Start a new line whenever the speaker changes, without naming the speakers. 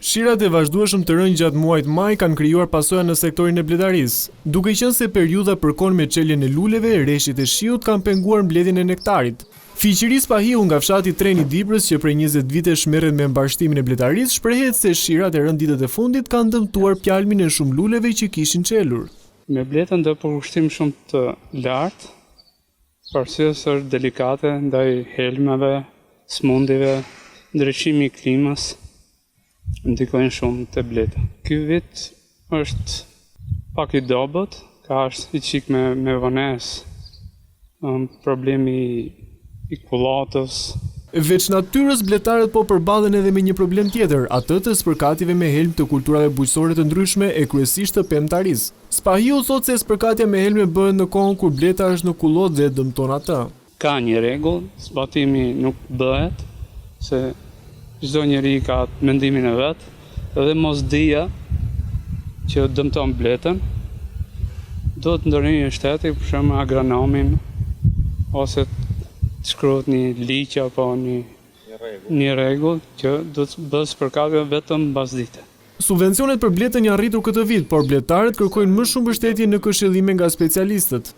Shirat e vazhdueshëm të rënë gjatë muajit maj kanë krijuar pasoja në sektorin e bletarisë. Duke qenë se periudha përkon me çeljen e luleve, reshjet e shiut kanë penguar mbledhjen e nektarit. Fiqëri Spahiu nga fshati Treni Dibrës, që prej 20 vitesh merret me mbarshtimin e bletarisë, shprehet se shirat e rënë ditët e fundit kanë dëmtuar pjalmin e shumë luleve që kishin çelur.
Me bletën do përkushtim shumë të lartë, për arsye se është delikate ndaj helmave, smundjeve, ndryshimi i klimës. Ndikojnë shumë të bleta. Ky vit është pak i dobët, ka është i qik me vonesë, problemi i kullatës.
Veç natyrës, bletarët po përballen edhe me një problem tjetër, atë të spërkative me helm të kulturave bujqësore të ndryshme e kryesisht të pemtarisë. Spahiu thotë se spërkatja me helme bëhet në kohën kur bleta është në kullot dhe dëmton atë.
Ka një rregull, zbatimi nuk bëhet, se çdo njeri ka mendimin e vet, dhe mosdia që dëmton bletën, do të ndërhyjë shteti, për shembull agronomin, ose të shkruhet një ligj apo një rregull që do të bëhet spërkatje vetëm mbas dite.
Subvencionet për bletën janë rritur këtë vit, por bletarët kërkojnë më shumë mbështetje në këshillime nga specialistët.